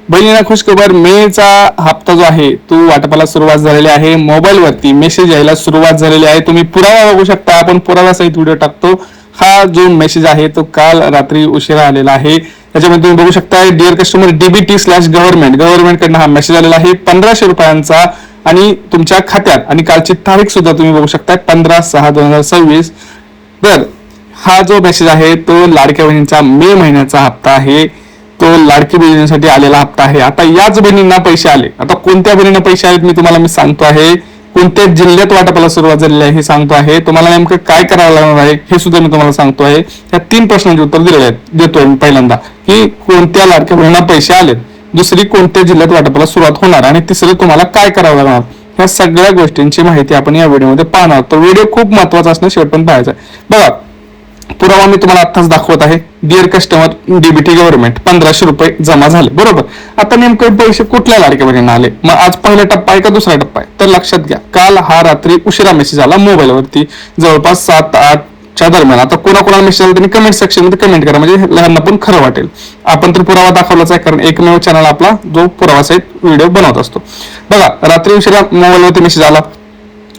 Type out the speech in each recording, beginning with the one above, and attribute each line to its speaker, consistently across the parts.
Speaker 1: बहिणींना खुशखबर, मेचा हप्ता जो आहे तो वाटपाला सुरुवात झालेली आहे. मोबाईल वरती मेसेज यायला सुरुवात झालेली आहे. तुम्ही पुरावा बघू शकता, आपण पुरावा सहित व्हिडिओ टाकतो. हा जो मेसेज आहे तो काल रात्री उशिरा आलेला आहे. त्याच्यामध्ये तुम्ही बघू शकता, डिअर कस्टमर गव्हर्नमेंट कडनं हा मेसेज आलेला आहे 1500 रुपयांचा आणि तुमच्या खात्यात, आणि कालची तारीख सुद्धा तुम्ही बघू शकता 15/6/2026. तर हा जो मेसेज आहे तो लाडक्या बहिणींचा मे महिन्याचा हप्ता आहे. तो लाडकी बहिणींसाठी आलेला हप्ता आहे. आता याच बहिणींना पैसे आले. आता कोणत्या बहिणींना पैसे आलेत मी सांगतो आहे. कोणत्या जिल्ह्यात वाटपाला सुरुवात झालेली आहे हे सांगतो आहे. तुम्हाला नेमकं काय करावं लागणार आहे हे सुद्धा मी तुम्हाला सांगतो आहे. या 3 प्रश्नांची उत्तर दिलेले आहेत. देतोय पहिल्यांदा की कोणत्या लाडक्या बहिणींना पैसे आलेत, दुसरी कोणत्या जिल्ह्यात वाटपाला सुरुवात होणार, आणि तिसरं तुम्हाला काय करावं लागणार. ह्या सगळ्या गोष्टींची माहिती आपण या व्हिडिओमध्ये पाहणार. तर व्हिडिओ खूप महत्वाचा असणं शेवटपर्यंत पाहायचा आहे. बघा, पुरावा मी तुम्हाला आत्ताच दाखवत आहे. डिअर कस्टमर, डीबीटी गव्हर्नमेंट 1500 रुपये जमा झाले. बरोबर. आता नेमके पैसे कुठल्या लाडक्या बहिणींना आले, मग आज पहिला टप्पा आहे का दुसरा टप्पा आहे, तर लक्षात घ्या, काल हा रात्री उशिरा मेसेज आला मोबाईलवरती जवळपास 7-8च्या दरम्यान. आता कोणाकोणाला मेसेज आला त्यांनी कमेंट सेक्शन मध्ये कमेंट करा, म्हणजे लहानना पण खरं वाटेल. आपण तर पुरावा दाखवलाच आहे, कारण एकमेव चॅनल आपला जो पुरावा सहित व्हिडिओ बनवत असतो. बघा, रात्री उशिरा मोबाईलवरती मेसेज आला.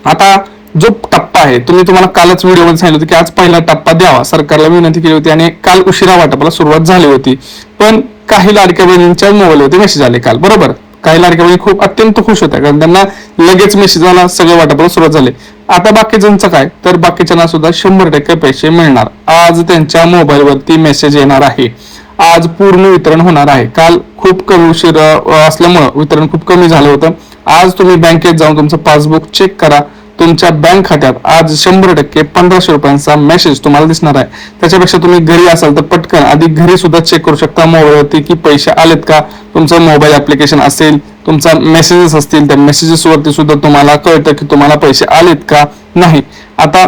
Speaker 1: आता जो टप्पा आहे, तुम्हाला कालच व्हिडिओमध्ये सांगितलं होतं की आज पहिला टप्पा द्यावा, सरकारला विनंती केली होती आणि काल उशिरा वाटपाला सुरुवात झाली होती. पण काही लाडक्या बहिणींच्या मोबाईलवरती मेसेज आले काल. बरोबर. काही लाडक्या बहिणी खूप अत्यंत खुश होत्या, कारण त्यांना लगेच मेसेज आला, सगळं वाटपाला सुरुवात झाली. आता बाकीच्यांचं काय, तर बाकीच्यांना सुद्धा 100% पैसे मिळणार. आज त्यांच्या मोबाईलवरती मेसेज येणार आहे. आज पूर्ण वितरण होणार आहे. काल खूप कमी उशीर असल्यामुळं वितरण खूप कमी झालं होतं. आज तुम्ही बँकेत जाऊन तुमचं पासबुक चेक करा. तुमच्या बँक खात्यात आज 100% 1500 रुपयांचा मेसेज तुम्हाला दिसणार आहे. त्याच्यापेक्षा तुम्ही घरी असाल तर पटकन आधी घरी सुद्धा चेक करू शकता मोबाईलवरती की पैसे आलेत का. तुमचं मोबाईल ऍप्लिकेशन असेल, तुमचा मेसेजेस असतील, त्या मेसेजेस वरती सुद्धा तुम्हाला कळतं की तुम्हाला पैसे आलेत का नाही. आता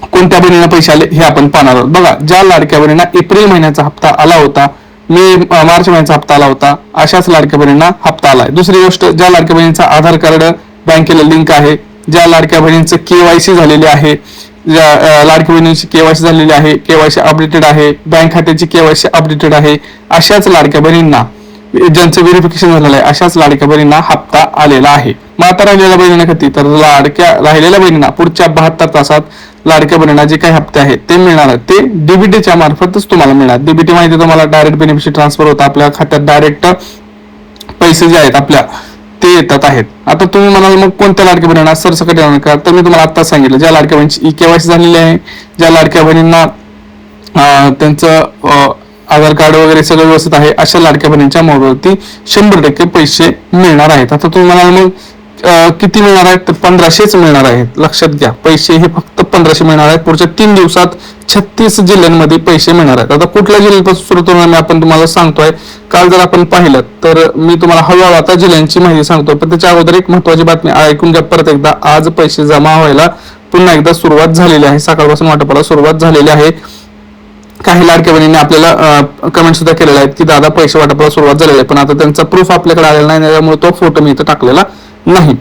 Speaker 1: कोणत्या बहिणींना पैसे आले हे आपण पाहणार आहोत. बघा, ज्या लाडक्या बहिणींना एप्रिल महिन्याचा हप्ता आला होता, मार्च महिन्याचा हप्ता आला होता, अशाच लाडक्या बहिणींना हप्ता आलाय. दुसरी गोष्ट, ज्या लाडक्या बहिणींचा आधार कार्ड बँकेला लिंक आहे, ज्या लाडक्या बहिणींचं केवायसी झालेले आहे, ज्या लाडक्या बहिणींची केवायसी झालेली आहे, केवायसी अपडेटेड आहे, बँक खात्याची केवायसी अपडेटेड आहे, अशाच लाडक्या बहिणींना, ज्यांचं व्हेरिफिकेशन झालेलं आहे, अशाच लाडक्या बहिणींना हप्ता आलेला आहे. मग आता राहिलेल्या बहिणींना किती, तर राहिलेल्या बहिणींना पुढच्या 72 तासात लाडक्या बहिणींना जे काही हप्ते आहेत ते मिळणार आहेत. ते डीबीटीच्या मार्फतच तुम्हाला मिळणार. डीबीटी माहिती तुम्हाला डायरेक्ट बेनिफिट ट्रान्सफर होतं, आपल्या खात्यात डायरेक्ट पैसे जे आहेत आपल्या ते येतात आहेत. आता तुम्ही म्हणाल मग कोणत्या लाडक्या बहिणींना सरसकट येणार का, तर मी तुम्हाला आता सांगितलं, ज्या लाडक्या बहिणीची ई-केवायसी झालेली आहे, ज्या लाडक्या बहिणींना त्यांचं आधार कार्ड वगैरे सगळं व्यवस्थित आहे, अशा लाडक्या बहिणींच्या मोबाईलवरती 100% पैसे मिळणार आहेत. आता तुम्ही म्हणाल मग किती मिळणार आहेत, तर 1500च मिळणार आहेत. लक्षात घ्या, पैसे हे फक्त 1500 मिळणार आहेत. पुढच्या 3 दिवसात 36 जिल्ह्यांमध्ये पैसे मिळणार आहेत. आता कुठल्या जिल्ह्यापासून सुरू होणार आपण तुम्हाला सांगतोय. काल जर आपण पाहिलं तर मी तुम्हाला हळूहळू आता जिल्ह्यांची माहिती सांगतोय, पण त्याच्या अगोदर एक महत्वाची बातमी ऐकून घ्या परत एकदा. आज पैसे जमा व्हायला पुन्हा एकदा सुरुवात झालेली आहे. सकाळपासून वाटपाला सुरुवात झालेली आहे. काही लाडक्या बहिणींनी आपल्याला कमेंट सुद्धा केलेले आहेत की दादा पैसे वाटपाला सुरुवात झालेली आहे, पण आता त्यांचा प्रूफ आपल्याकडे आलेला नाही, त्यामुळे तो फोटो मी इथं टाकलेला नाही.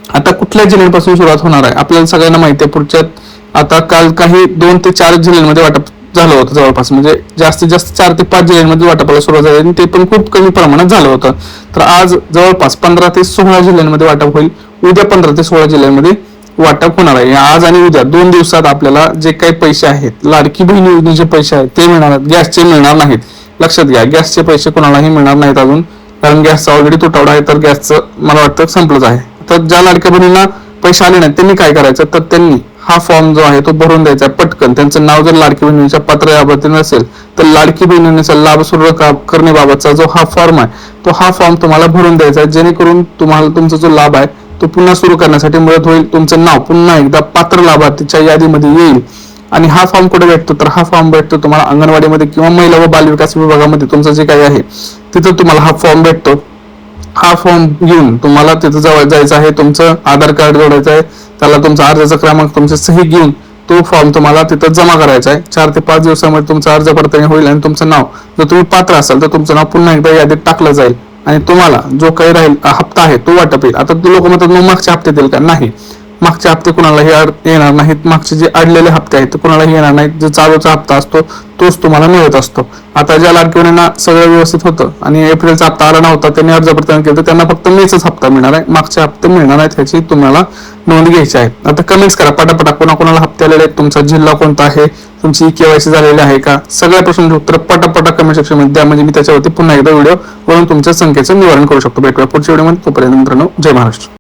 Speaker 1: आता कुठल्या जिल्ह्यांपासून सुरुवात होणार आहे आपल्याला सगळ्यांना माहिती आहे. पुढच्यात आता काल काही 2 ते 4 जिल्ह्यांमध्ये वाटप झालं होतं जवळपास, म्हणजे जास्तीत जास्त 4 ते 5 जिल्ह्यांमध्ये वाटपाला सुरुवात झाली आणि ते पण खूप कमी प्रमाणात झालं होतं. तर आज जवळपास 15 ते 16 जिल्ह्यांमध्ये वाटप होईल. उद्या 15 ते 16 जिल्ह्यांमध्ये वाटप होणार आहे. आज आणि उद्या 2 दिवसात आपल्याला जे काही पैसे आहेत, लाडकी बहीण योजनेचे पैसे आहेत ते मिळणार आहेत. गॅसचे मिळणार नाहीत. लक्षात घ्या, गॅसचे पैसे कोणालाही मिळणार नाहीत अजून, कारण गॅसचा ऑलरेडी तुटवडा आहे. तर गॅसचं मला वाटतं संपलंच आहे. तर ज्या लाडक्या बहिणींना पैसे आले नाहीत त्यांनी काय करायचं, तर त्यांनी हा फॉर्म जो आहे तो भरून द्यायचा पटकन. त्यांचं नाव जर लाडकी बहिणीच्या पात्र याबाबतीत नसेल तर लाडकी बहिणीचा लाभ सुरू करण्याबाबतचा जो हा फॉर्म आहे तो हा फॉर्म तुम्हाला भरून द्यायचा आहे, जेणेकरून तुम्हाला तुमचा जो लाभ आहे तो पुन्हा सुरू करण्यासाठी मदत होईल. तुमचं नाव पुन्हा एकदा पात्र लाभार्थीच्या यादीमध्ये येईल. आणि हा फॉर्म कुठे भेटतो, तर हा फॉर्म भेटतो तुम्हाला अंगणवाडीमध्ये किंवा महिला व बालविकास विभागामध्ये तुमचं जे काही आहे तिथं तुम्हाला हा फॉर्म भेटतो. हा फॉर्म घेऊन तुम्हाला तिथं जवळ जायचं आहे, तुमचं आधार कार्ड जोडायचं आहे, त्याला तुमचा अर्जाचा क्रमांक, तुमची सही घेऊन तो फॉर्म तुम्हाला तिथं जमा करायचा आहे. 4 ते 5 दिवसामध्ये तुमचा अर्ज पडताळणी होईल आणि तुमचं नाव, जर तुम्ही पात्र असाल तर तुमचं नाव पुन्हा एकदा यादीत टाकलं जाईल आणि तुम्हाला जो काही राहील हप्ता आहे तो वाटप येईल. आता लोक म्हणतात मग मागच्या हप्त्यात येईल का, नाही, मागचे हप्ते कुणालाही येणार नाहीत. मागचे जे अडलेले हप्ते आहेत ते कुणालाही येणार नाहीत. जो चालूचा हप्ता असतो तोच तुम्हाला मिळत असतो. आता ज्या लाडकी बहिणींना सगळं व्यवस्थित होतं आणि एप्रिलचा हप्ता आला नव्हता, त्यांनी अर्ज प्रदान केलं, तर त्यांना फक्त मेचाच हप्ता मिळणार आहे, मागचे हप्ते मिळणार आहेत. ह्याची तुम्हाला नोंद घ्यायची आहे. आता कमेंट्स करा पटापटा, कोणाकोणाला हप्ते आलेले आहेत, तुमचा जिल्हा कोणता आहे, तुमची केवायसी झालेली आहे का, सगळ्या प्रश्नांची उत्तर पटापटा कमेंट सेक्शन मध्ये द्या, म्हणजे मी त्याच्यावरती पुन्हा एकदा व्हिडिओ बनवून तुमच्या संख्येचं निवारण करू शकतो. भेटूया पुढच्या व्हिडिओमध्ये. तोपर्यंत मित्रांनो, जय महाराष्ट्र.